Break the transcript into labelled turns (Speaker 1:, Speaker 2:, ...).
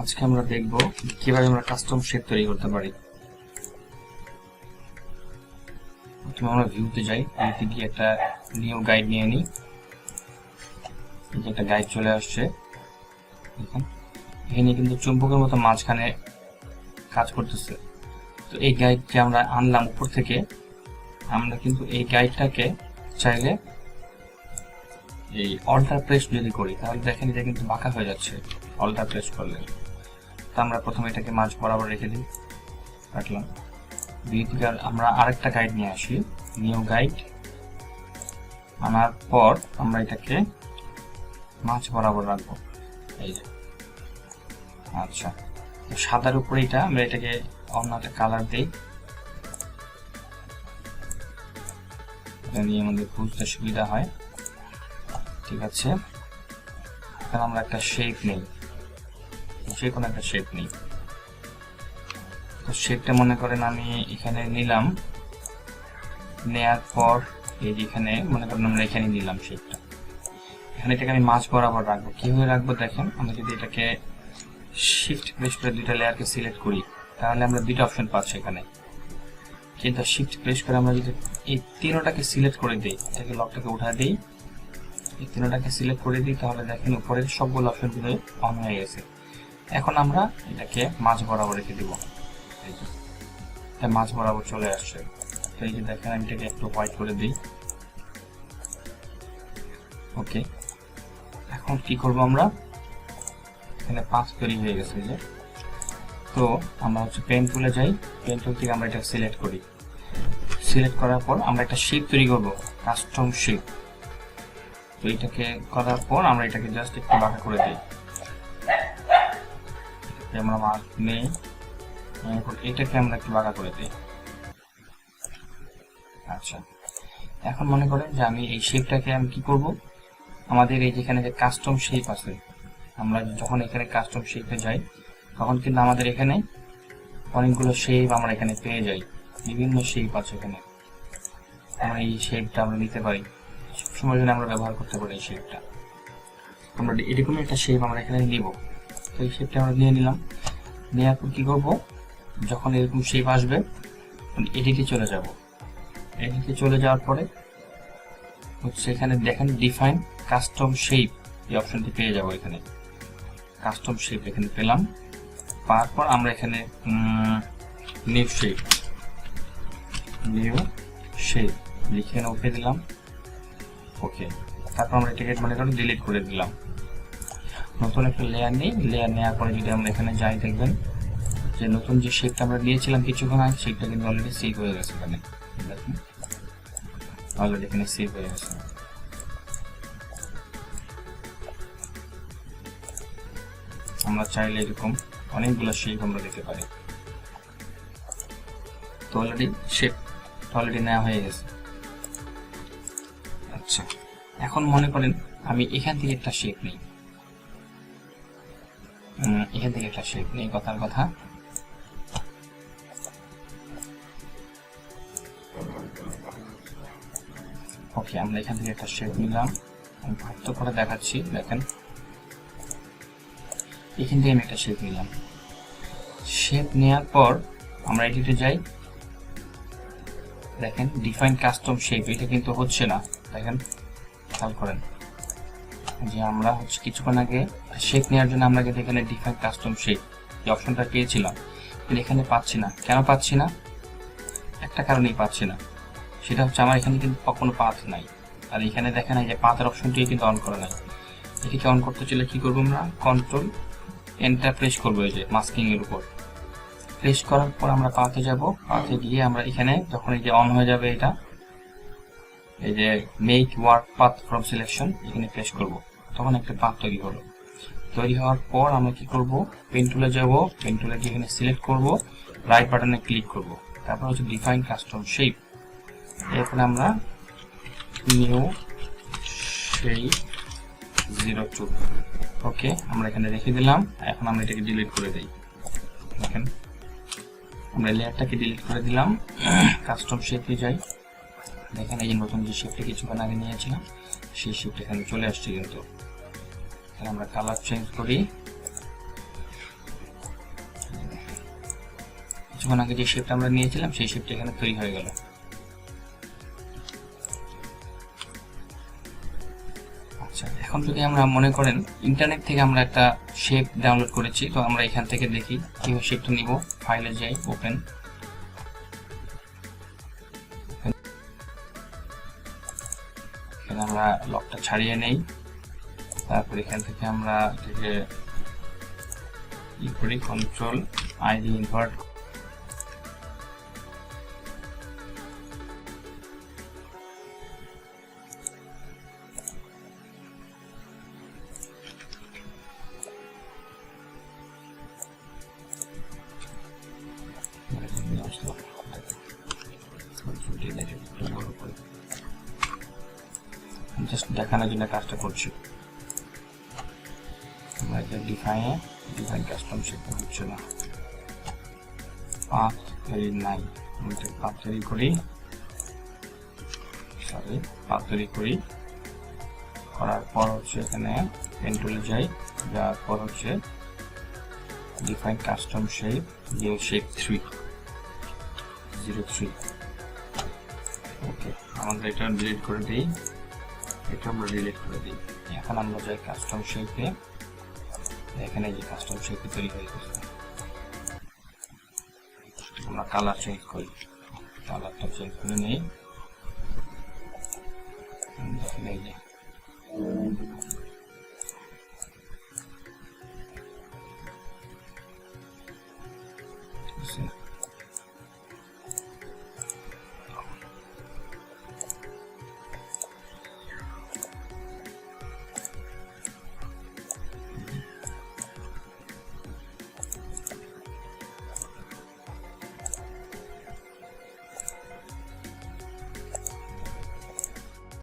Speaker 1: আজকে আমরা দেখব কিভাবে আমরা কাস্টম শেপ তৈরি করতে পারি। প্রথমে আমরা ভিউতে যাই, ভিউতে গিয়ে একটা নিউ গাইড নিয়ে নিই। একটা গাইড চলে আসছে, দেখুন এখানে কিন্তু চুম্বকের মতো মাঝখানে কাজ করতেছে। তো এই গাইডকে আমরা আনলাম উপর থেকে। আমরা কিন্তু এই গাইডটাকে চাইলে এই অল্টার প্রেস যদি করি তাহলে দেখেন এটা কিন্তু বাঁকা হয়ে যাচ্ছে অল্টার প্রেস করলে। তো আমরা প্রথমে এটাকে মাঝ বরাবর রেখে দিই, রাখলাম। আমরা আরেকটা গাইড নিয়ে আসি, নিউ গাইড আনার পর আমরা এটাকে মাঝ বরাবর রাখবো, এই যে। আচ্ছা, সাদার উপরে এটা আমরা এটাকে অন্য একটা কালার দিই, এটা নিয়ে আমাদের বুঝতে সুবিধা হয়। ঠিক আছে, এখন আমরা একটা শেপ নেই, যে কোনো একটা শেপ নেই। তো শেপটা মনে করেন আমি এখানে নিলাম, নেয়ার পর এই যে এখানে মনে করেন আমরা এখানে নিলাম শেপটা। এখানে এটাকে আমি মাঝ বরাবর রাখবো। কিভাবে রাখবো দেখেন, আমরা যদি এটাকে শিফট প্রেস করে দুইটা লেয়ারকে সিলেক্ট করি তাহলে আমরা দুইটা অপশন পাচ্ছি এখানে। কিন্তু শিফট প্রেস করে আমরা যদি এই তিনটাকে সিলেক্ট করে দিই, এটাকে লকটাকে উঠা দিই, এই তিনটাকে সিলেক্ট করে দিই, তাহলে দেখেন উপরের সবগুলো অপশন কিন্তু অন হয়ে গেছে। এখন আমরা এটাকে মাঝ বরাবর রেখে দিব, এই যে এটা মাঝ বরাবর চলে আসছে। তো এই যে দেখেন আমি এটাকে একটু হোয়াইট করে দিই। ওকে, এখন কি করব আমরা, এখানে পাঁচ তৈরি হয়ে গেছে যে। তো আমরা হচ্ছে পেন টুলে যাই, পেন টুল থেকে আমরা এটা সিলেক্ট করি। সিলেক্ট করার পর আমরা একটা শেপ তৈরি করব, কাস্টম শেপ। তো এটাকে করার পর আমরা এটাকে জাস্ট একটু বাঁকা করে দিই, আমরা মার্ক নেই, এটাকে আমরা একটু বাঁকা করে দিই। আচ্ছা, এখন মনে করেন যে আমি এই শেপটাকে আমি কি করব, আমাদের এই যেখানে যে কাস্টম শেপ আছে, আমরা যখন এখানে কাস্টম শেপে যাই তখন কিন্তু আমাদের এখানে অনেকগুলো শেপ আমরা এখানে পেয়ে যাই, বিভিন্ন শেপ আছে এখানে। আমরা এই শেপটা আমরা নিতে পারি, সবসময় জন্য আমরা ব্যবহার করতে পারি এই শেপটা। আমরা এরকম একটা শেপ আমরা এখানে নিব। তো এই শেপটা আমরা নিয়ে নিলাম, নেওয়ার পর কি করব, যখন এরকম শেপ আসবে এডিটে চলে যাব। এডিটে চলে যাওয়ার পরে হচ্ছে এখানে দেখেন ডিফাইন কাস্টম শেপ, এই অপশনটি পেয়ে যাব। এখানে কাস্টম শেপ এখানে পেলাম, পাওয়ার পর আমরা এখানে নিউ শেপ লিখে এখানে ওকে দিলাম। ওকে, তারপর আমরা এটাকে মনে করি ডিলিট করে দিলাম। নতুন একটা লেয়ার নিই, লেয়ার নেওয়ার পরে যদি আমরা এখানে যাই দেখবেন যে নতুন যে শেপটা আমরা দিয়েছিলাম কিছুক্ষণ আগে, শেপটা কিন্তু অলরেডি সেভ হয়ে গেছে। এখানে দেখুন অলরেডি এখানে সেভ হয়ে গেছে। আমরা চাইলে এরকম অনেকগুলো শেপ আমরা দিতে পারি। তো অলরেডি শেপ অলরেডি নেওয়া হয়ে গেছে। আচ্ছা, এখন মনে করেন আমি এখান থেকে একটা শেপ নিই, এখান থেকে একটা শেপ নেই, কথার কথা। ওকে, আমরা এখান থেকে একটা শেপ নিলাম, আমি ভাগ করে দেখাচ্ছি। দেখেন এখান থেকে আমি একটা শেপ নিলাম। শেপ নেওয়ার পর আমরা এডিটে যাই, দেখেন ডিফাইন কাস্টম শেপ, এটা কিন্তু হচ্ছে না। দেখেন খেয়াল করেন যে আমরা হচ্ছে কিছুক্ষণ আগে শেপ নেওয়ার জন্য আমরা কিন্তু এখানে ডিফাইন কাস্টম শেপ এই অপশনটা পেয়েছিলাম, কিন্তু এখানে পাচ্ছি না। কেন পাচ্ছি না? একটা কারণেই পাচ্ছি না, সেটা হচ্ছে আমার এখানে কিন্তু কোনো পাথ নাই। আর এখানে দেখেন এই যে পাথের অপশনটি কিন্তু অন করা নাই। এটিকে অন করতে চলে কি করবো, আমরা কন্ট্রোল এন্টার প্রেস করবো, এই যে মাস্কিং এর উপর প্রেস করার পর আমরা পাথে যাব। পাথে গিয়ে আমরা এখানে যখন এই যে অন হয়ে যাবে এটা, এই যে make work path from selection, এখানে প্রেস করব, তখন একটা পাথ তৈরি হলো। তৈরি হওয়ার পর আমরা কি করব, পেন টুলে যাব, পেন টুলে গিয়ে এখানে সিলেক্ট করব, রাইট বাটনে ক্লিক করব, তারপর হচ্ছে ডিফাইন কাস্টম শেপ। এরপরে আমরা নিউ শেপ 02, ওকে আমরা এখানে রেখে দিলাম। এখন আমরা এটাকে ডিলিট করে দিই। দেখেন আমরা লেয়ারটাকে ডিলিট করে দিলাম, কাস্টম শেপে যাই। দেখেন এই নতুন যে শেপটা কিছুক্ষণ আগে নিয়েছিলাম সেই শেপটা এখানে চলে আসছে। কিন্তু আমরা কালার চেঞ্জ করি, কিছুক্ষণ আগে যে শেপটা আমরা নিয়েছিলাম সেই শেপটা এখানে তৈরি হয়ে গেল। আচ্ছা, এখন যদি আমরা মনে করেন ইন্টারনেট থেকে আমরা একটা শেপ ডাউনলোড করেছি, তো আমরা এখান থেকে দেখি কিভাবে শেপটা নিব। ফাইলে যাই, ওপেন, এখানে আমরা লকটা ছাড়িয়ে নেই। তারপর এখান থেকে আমরা এটাকে করি, কন্ট্রোল আইডি ইনভার্ট, জাস্ট দেখানোর জন্য কাজটা করছি। আমরা এটা ডিফাইন কাস্টম শেপ হচ্ছে না, পাথ তৈরি নাই, পাথ তৈরি করি, করার পর হচ্ছে এখানে পেন টুলে যাই, যাওয়ার পর হচ্ছে ডিফাইন কাস্টম শেপ, শেপ 303। ওকে, আমরা এটা ডিলিট করে দিই, এটা আমরা ডিলিট করে দিই। এখন আমরা যাই কাস্টম শেপে, এখানে যে কাস্টম শেপ তৈরি হয়ে গেছে। আমরা কালার চেঞ্জ করি, কালারটা চেঞ্জ করে নিই, দেখেন এই যে